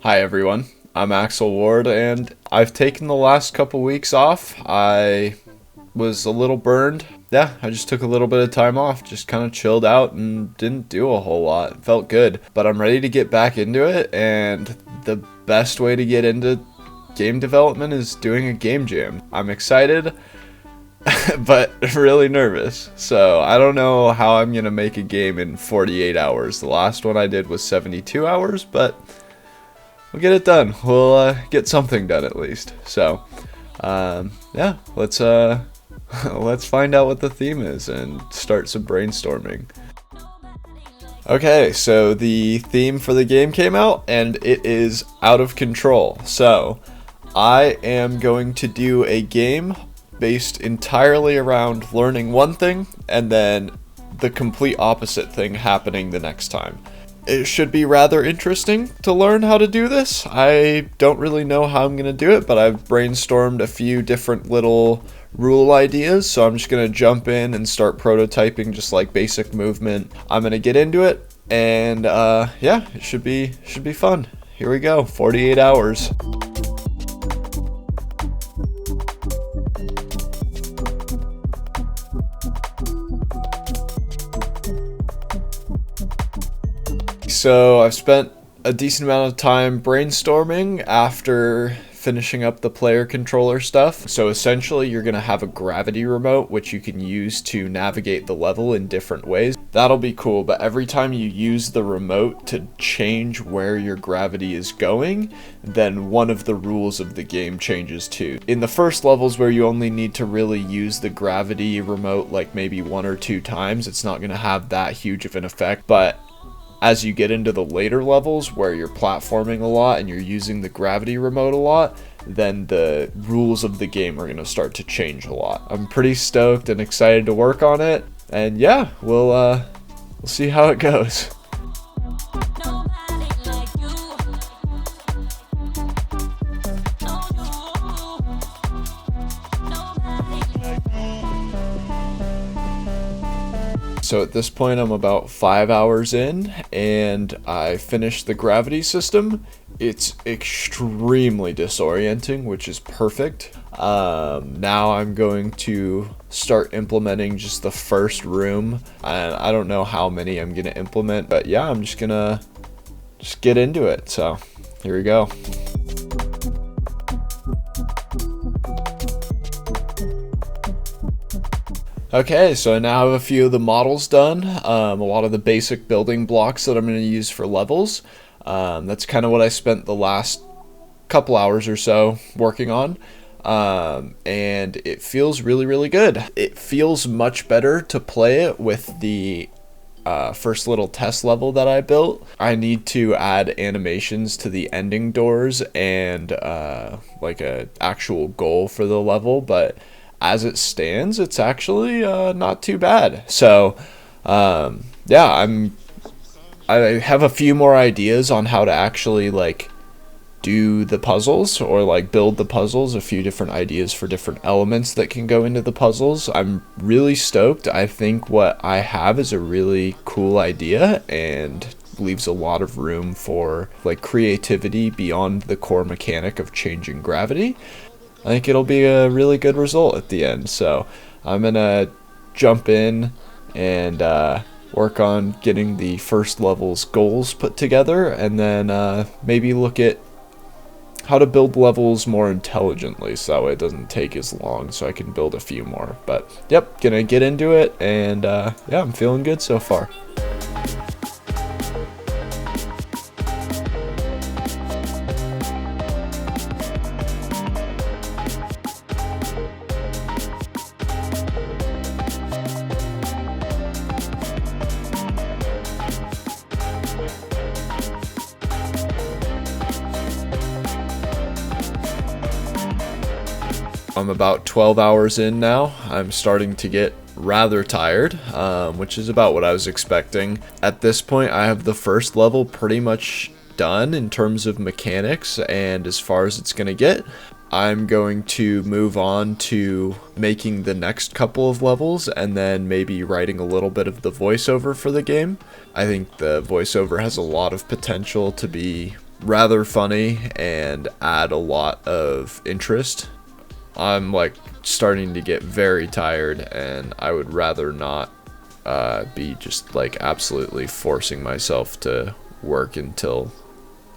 Hi everyone, I'm Axel Ward and I've taken the last couple weeks off. I was a little burned. Yeah, I just took a little bit of time off, just kind of chilled out and didn't do a whole lot. It felt good, but I'm ready to get back into it, and the best way to get into game development is doing a game jam. I'm excited, but really nervous. So I don't know how I'm gonna make a game in 48 hours. The last one I did was 72 hours, but we'll get it done. We'll get something done at least. So yeah, let's find out what the theme is and start some brainstorming. Okay, so the theme for the game came out and it is out of control. So I am going to do a game based entirely around learning one thing and then the complete opposite thing happening the next time. It should be rather interesting to learn how to do this. I don't really know how I'm going to do it, but I've brainstormed a few different little rule ideas, so I'm just going to jump in and start prototyping just like basic movement. I'm going to get into it, and yeah, it should be fun. Here we go, 48 hours. So I've spent a decent amount of time brainstorming after finishing up the player controller stuff. So essentially you're going to have a gravity remote which you can use to navigate the level in different ways. That'll be cool, but every time you use the remote to change where your gravity is going, then one of the rules of the game changes too. In the first levels where you only need to really use the gravity remote like maybe 1 or 2 times, it's not going to have that huge of an effect, but as you get into the later levels where you're platforming a lot and you're using the gravity remote a lot, then the rules of the game are going to start to change a lot. I'm pretty stoked and excited to work on it, and yeah, we'll see how it goes. So at this point I'm about 5 hours in and I finished the gravity system. It's extremely disorienting, which is perfect. Now I'm going to start implementing just the first room, and I don't know how many I'm gonna implement, but yeah, I'm just gonna get into it. So here we go. Okay, so I now have a few of the models done, a lot of the basic building blocks that I'm going to use for levels. That's kind of what I spent the last couple hours or so working on, and it feels really good. It feels much better to play it with the first little test level that I built. I need to add animations to the ending doors and like a actual goal for the level, but as it stands, it's actually not too bad. So yeah, I have a few more ideas on how to actually like do the puzzles or like build the puzzles, a few different ideas for different elements that can go into the puzzles. I'm really stoked. I think what I have is a really cool idea and leaves a lot of room for like creativity beyond the core mechanic of changing gravity. I think it'll be a really good result at the end. So I'm gonna jump in and work on getting the first level's goals put together, and then maybe look at how to build levels more intelligently so that way it doesn't take as long, so I can build a few more. But yep, gonna get into it, and yeah, I'm feeling good so far. I'm about 12 hours in now. I'm starting to get rather tired, which is about what I was expecting. At this point, I have the first level pretty much done in terms of mechanics and as far as it's going to get. I'm going to move on to making the next couple of levels and then maybe writing a little bit of the voiceover for the game. I think the voiceover has a lot of potential to be rather funny and add a lot of interest. I'm like starting to get very tired, and I would rather not be just like absolutely forcing myself to work until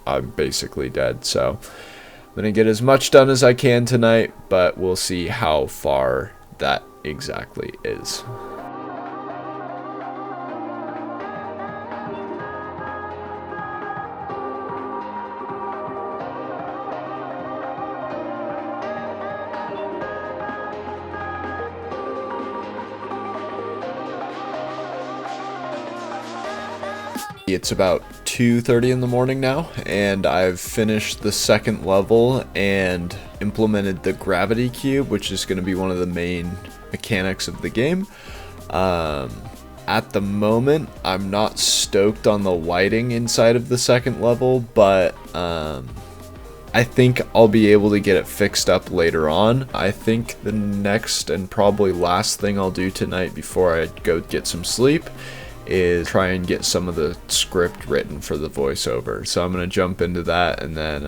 I'm basically dead. So I'm gonna get as much done as I can tonight, but we'll see how far that exactly is. It's about 2:30 in the morning now, and I've finished the second level and implemented the gravity cube, which is going to be one of the main mechanics of the game. At the moment, I'm not stoked on the lighting inside of the second level, but I think I'll be able to get it fixed up later on. I think the next and probably last thing I'll do tonight before I go get some sleep is try and get some of the script written for the voiceover. So I'm going to jump into that and then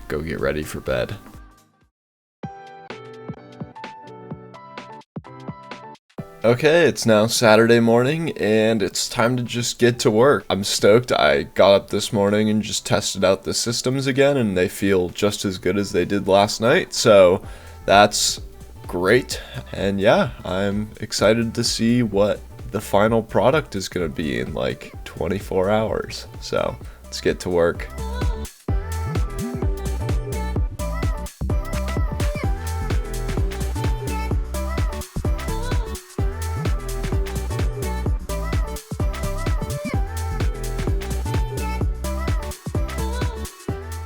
go get ready for bed. Okay, it's now Saturday morning and it's time to just get to work. I'm stoked. I got up this morning and just tested out the systems again, and they feel just as good as they did last night. So that's great. And yeah, I'm excited to see what the final product is going to be in like 24 hours. So let's get to work.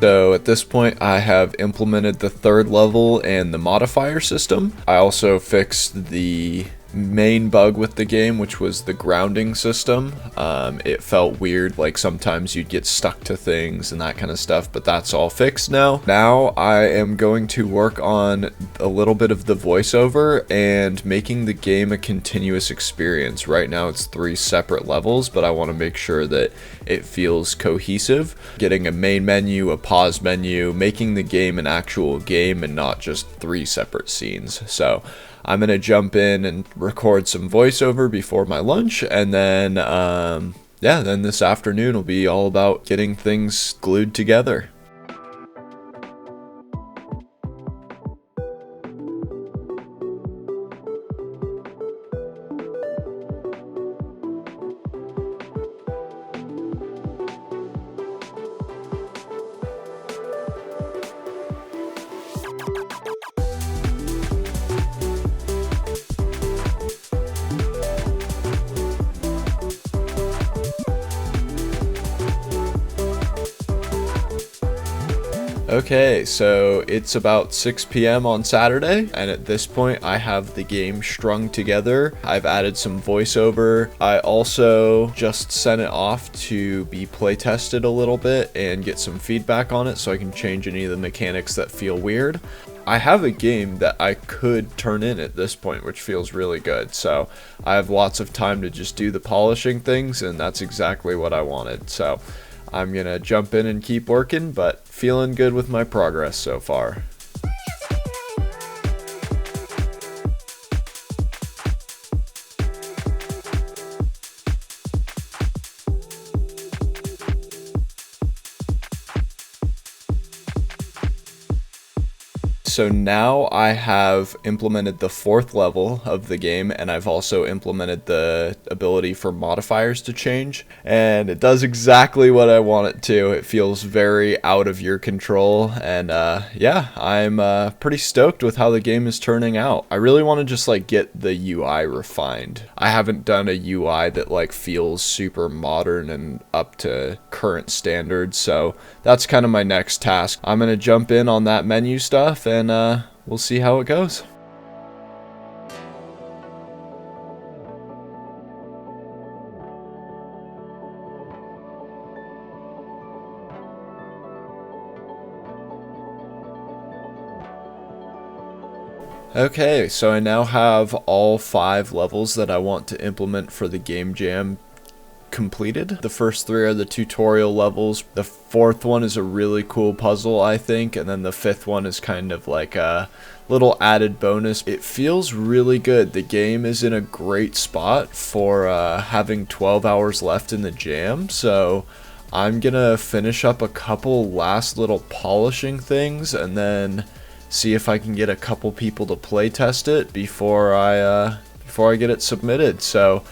So at this point, I have implemented the third level and the modifier system. I also fixed the main bug with the game, which was the grounding system. It felt weird, like sometimes you'd get stuck to things and that kind of stuff, but that's all fixed now. Now I am going to work on a little bit of the voiceover and making the game a continuous experience. Right now it's 3 separate levels, but I want to make sure that it feels cohesive. Getting a main menu, a pause menu, making the game an actual game and not just 3 separate scenes. So I'm going to jump in and record some voiceover before my lunch, and then, then this afternoon will be all about getting things glued together. Okay, so it's about 6 p.m. on Saturday, and at this point I have the game strung together. I've added some voiceover. I also just sent it off to be play tested a little bit and get some feedback on it so I can change any of the mechanics that feel weird. I have a game that I could turn in at this point, which feels really good. So I have lots of time to just do the polishing things, and that's exactly what I wanted. So I'm gonna jump in and keep working, but feeling good with my progress so far. So now I have implemented the 4th level of the game, and I've also implemented the ability for modifiers to change, and it does exactly what I want it to. It feels very out of your control, and yeah, I'm pretty stoked with how the game is turning out. I really want to just like get the UI refined. I haven't done a UI that like feels super modern and up to current standards, so that's kind of my next task. I'm gonna jump in on that menu stuff, and we'll see how it goes. Okay, so I now have all 5 levels that I want to implement for the Game Jam completed. The first 3 are the tutorial levels. The 4th one is a really cool puzzle, I think, and then the 5th one is kind of like a little added bonus. It feels really good. The game is in a great spot for having 12 hours left in the jam, so I'm gonna finish up a couple last little polishing things and then see if I can get a couple people to play test it before I get it submitted. So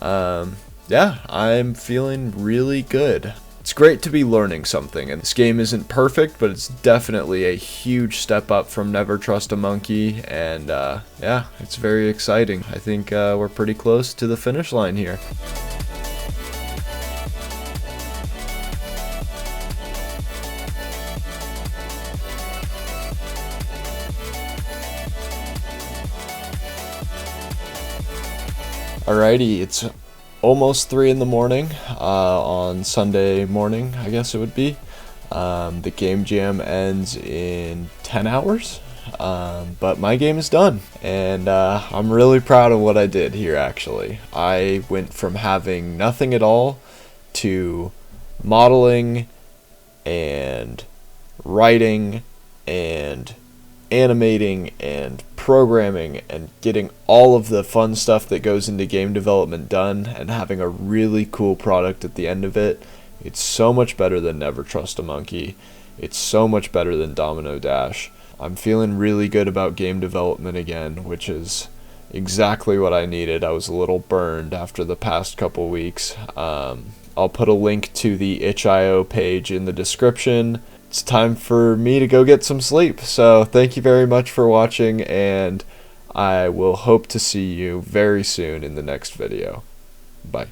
yeah, I'm feeling really good. It's great to be learning something, and this game isn't perfect, but it's definitely a huge step up from Never Trust a Monkey, and yeah, it's very exciting. I think we're pretty close to the finish line here. Alrighty, it's almost 3 in the morning on Sunday morning, I guess it would be. The game jam ends in 10 hours, but my game is done, and I'm really proud of what I did here, actually. I went from having nothing at all to modeling and writing and animating and programming and getting all of the fun stuff that goes into game development done and having a really cool product at the end of it. It's so much better than Never Trust a Monkey. It's so much better than Domino Dash. I'm feeling really good about game development again, which is exactly what I needed. I was a little burned after the past couple weeks. I'll put a link to the itch.io page in the description. It's time for me to go get some sleep. So thank you very much for watching, and I will hope to see you very soon in the next video. Bye.